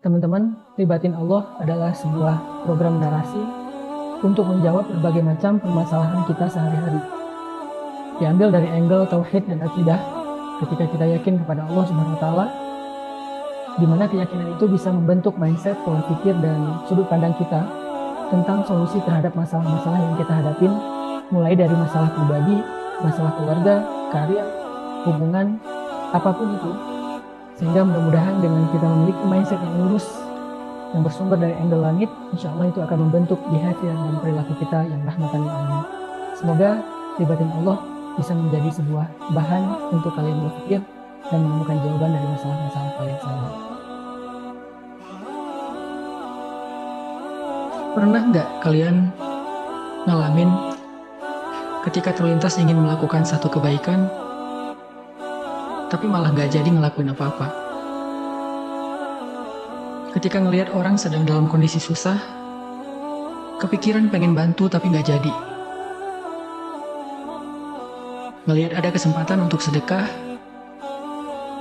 Teman-teman, Libatin Allah adalah sebuah program narasi untuk menjawab berbagai macam permasalahan kita sehari-hari. Diambil dari angle tauhid dan akidah, ketika kita yakin kepada Allah Subhanahu wa taala, di mana keyakinan itu bisa membentuk mindset, pola pikir dan sudut pandang kita tentang solusi terhadap masalah-masalah yang kita hadapin, mulai dari masalah pribadi, masalah keluarga, karir, hubungan, apapun itu. Sehingga mudah-mudahan dengan kita memiliki mindset yang lurus, yang bersumber dari angle langit, insya Allah itu akan membentuk behavior dan perilaku kita yang rahmatan lil alamin. Semoga Libatin Allah bisa menjadi sebuah bahan untuk kalian berpikir dan menemukan jawaban dari masalah-masalah kalian sehari. Pernah nggak kalian ngalamin ketika terlintas ingin melakukan satu kebaikan, tapi malah gak jadi ngelakuin apa-apa? Ketika ngelihat orang sedang dalam kondisi susah, kepikiran pengen bantu tapi gak jadi. Ngelihat ada kesempatan untuk sedekah,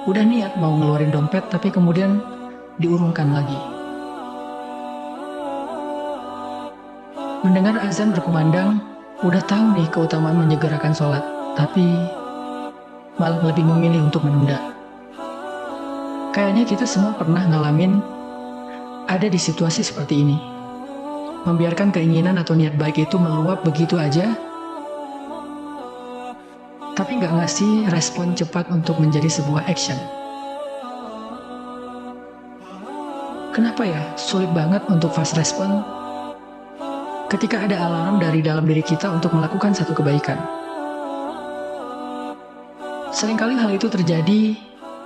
udah niat mau ngeluarin dompet tapi kemudian diurungkan lagi. Mendengar azan berkumandang, udah tahu nih keutamaan menyegerakan sholat, tapi malah lebih memilih untuk menunda. Kayaknya kita semua pernah ngalamin ada di situasi seperti ini. Membiarkan keinginan atau niat baik itu meluap begitu aja, tapi nggak ngasih respon cepat untuk menjadi sebuah action. Kenapa ya sulit banget untuk fast respon ketika ada alarm dari dalam diri kita untuk melakukan satu kebaikan? Seringkali hal itu terjadi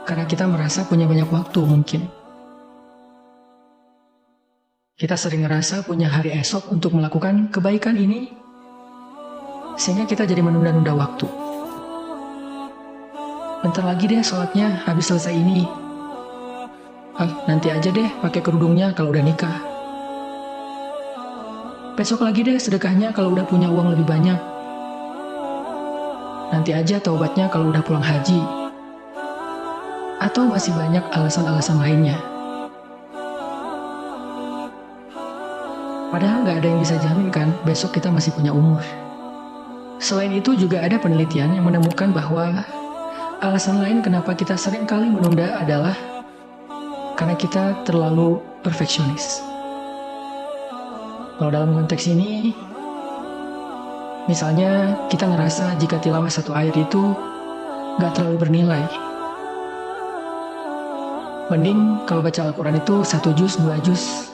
karena kita merasa punya banyak waktu mungkin. Kita sering ngerasa punya hari esok untuk melakukan kebaikan ini, sehingga kita jadi menunda-nunda waktu. Bentar lagi deh sholatnya, habis selesai ini. Nanti aja deh pakai kerudungnya kalau udah nikah. Besok lagi deh sedekahnya kalau udah punya uang lebih banyak. Nanti aja taubatnya kalau udah pulang haji. Atau masih banyak alasan-alasan lainnya. Padahal gak ada yang bisa jamin kan besok kita masih punya umur. Selain itu juga ada penelitian yang menemukan bahwa alasan lain kenapa kita sering kali menunda adalah karena kita terlalu perfeksionis. Kalau dalam konteks ini, misalnya kita ngerasa jika tilawah satu ayat itu gak terlalu bernilai. Mending kalau baca Al-Quran itu 1 juz, 2 juz.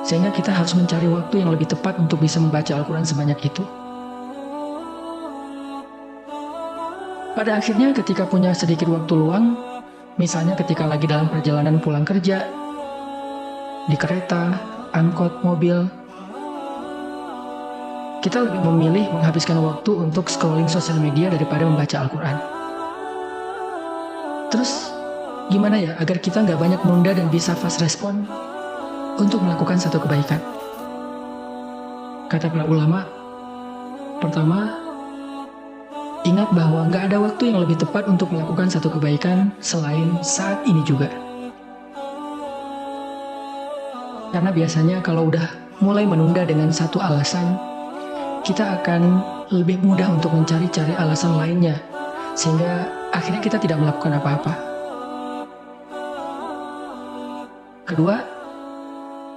Sehingga kita harus mencari waktu yang lebih tepat untuk bisa membaca Al-Quran sebanyak itu. Pada akhirnya ketika punya sedikit waktu luang, misalnya ketika lagi dalam perjalanan pulang kerja, di kereta, angkot, mobil, kita lebih memilih menghabiskan waktu untuk scrolling sosial media daripada membaca Al-Quran. Terus, gimana ya agar kita nggak banyak menunda dan bisa fast respon untuk melakukan satu kebaikan? Kata para ulama, pertama, ingat bahwa nggak ada waktu yang lebih tepat untuk melakukan satu kebaikan selain saat ini juga. Karena biasanya kalau udah mulai menunda dengan satu alasan, kita akan lebih mudah untuk mencari-cari alasan lainnya, sehingga akhirnya kita tidak melakukan apa-apa. Kedua,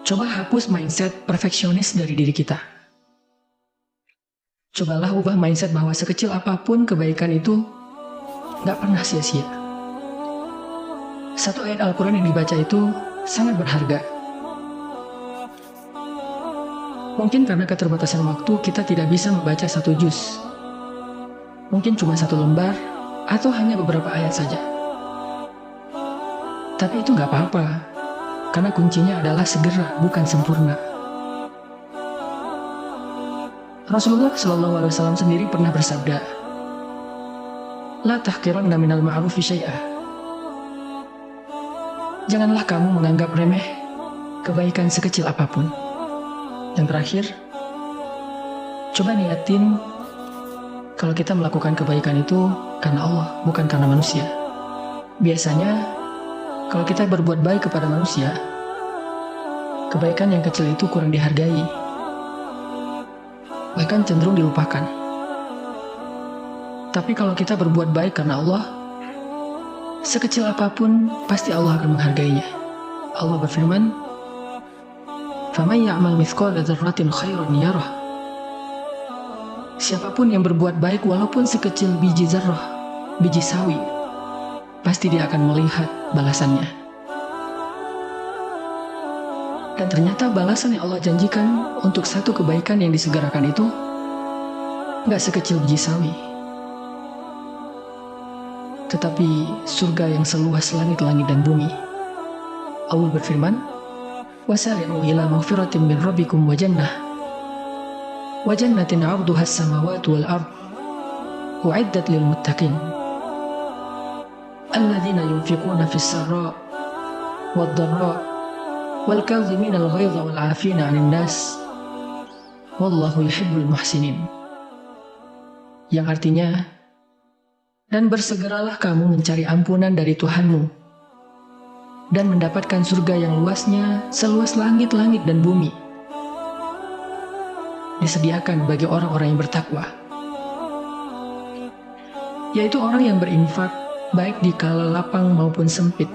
coba hapus mindset perfeksionis dari diri kita. Cobalah ubah mindset bahwa sekecil apapun kebaikan itu gak pernah sia-sia. Satu ayat Al-Quran yang dibaca itu sangat berharga. Mungkin karena keterbatasan waktu kita tidak bisa membaca 1 juz. Mungkin cuma 1 lembar atau hanya beberapa ayat saja. Tapi itu gak apa-apa. Karena kuncinya adalah segera, bukan sempurna. Rasulullah SAW sendiri pernah bersabda, "La tahqiranna minal ma'rufi syai'ah." Janganlah kamu menganggap remeh kebaikan sekecil apapun. Yang terakhir, coba niatin kalau kita melakukan kebaikan itu karena Allah, bukan karena manusia. Biasanya Kalau kita berbuat baik kepada manusia, kebaikan yang kecil itu kurang dihargai, bahkan cenderung dilupakan. Tapi kalau kita berbuat baik karena Allah, sekecil apapun pasti Allah akan menghargainya. Allah berfirman, "Faman ya'mal mithqala dzarratin khairan yarah." Siapapun yang berbuat baik walaupun sekecil biji zarrah, biji sawi, pasti dia akan melihat balasannya. Dan ternyata balasan yang Allah janjikan untuk satu kebaikan yang disegerakan itu gak sekecil biji sawi, tetapi surga yang seluas langit-langit dan bumi. Allah berfirman, "Wasari'u ila maghfiratin min rabbikum wa jannatin 'arduha as-samawati wal ard u'iddat lil muttaqin alladzina yunfiquna fis sarra' wad dharra' wal kadhimina al ghaidha wal 'afina 'anil nas wallahu yuhibbul muhsinin." Yang artinya, dan bersegeralah kamu mencari ampunan dari Tuhanmu dan mendapatkan surga yang luasnya seluas langit-langit dan bumi, disediakan bagi orang-orang yang bertakwa, yaitu orang yang berinfak baik di kala lapang maupun sempit,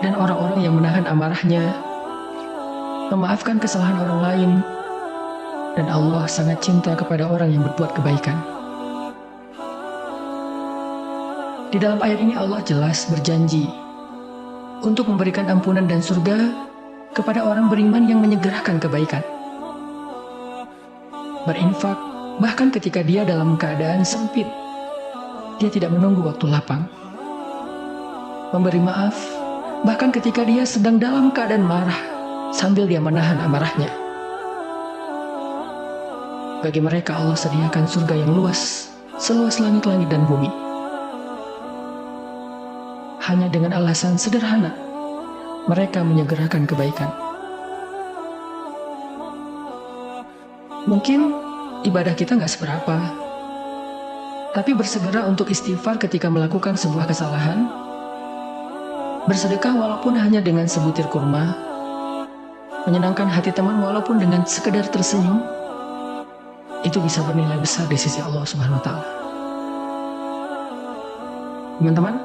dan orang-orang yang menahan amarahnya, memaafkan kesalahan orang lain, dan Allah sangat cinta kepada orang yang berbuat kebaikan. Di dalam ayat ini Allah jelas berjanji untuk memberikan ampunan dan surga kepada orang beriman yang menyegerakan kebaikan, berinfak bahkan ketika dia dalam keadaan sempit, dia tidak menunggu waktu lapang, memberi maaf bahkan ketika dia sedang dalam keadaan marah sambil dia menahan amarahnya. Bagi mereka Allah sediakan surga yang luas seluas langit-langit dan bumi, hanya dengan alasan sederhana, mereka menyegerakan kebaikan. Mungkin ibadah kita gak seberapa, tapi bersegera untuk istighfar ketika melakukan sebuah kesalahan, bersedekah walaupun hanya dengan sebutir kurma, menyenangkan hati teman walaupun dengan sekedar tersenyum, itu bisa bernilai besar di sisi Allah Subhanahu wa Ta'ala. Teman-teman,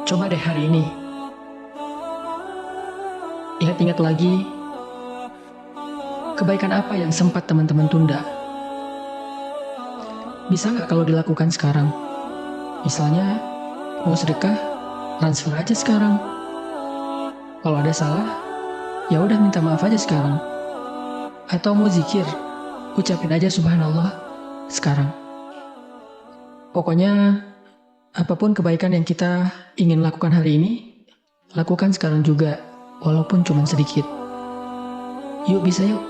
coba deh hari ini ingat-ingat lagi kebaikan apa yang sempat teman-teman tunda. Bisa nggak kalau dilakukan sekarang? Misalnya mau sedekah, transfer aja sekarang. Kalau ada salah, ya udah minta maaf aja sekarang. Atau mau zikir, ucapin aja subhanallah sekarang. Pokoknya apapun kebaikan yang kita ingin lakukan hari ini, lakukan sekarang juga, walaupun cuma sedikit. Yuk bisa yuk.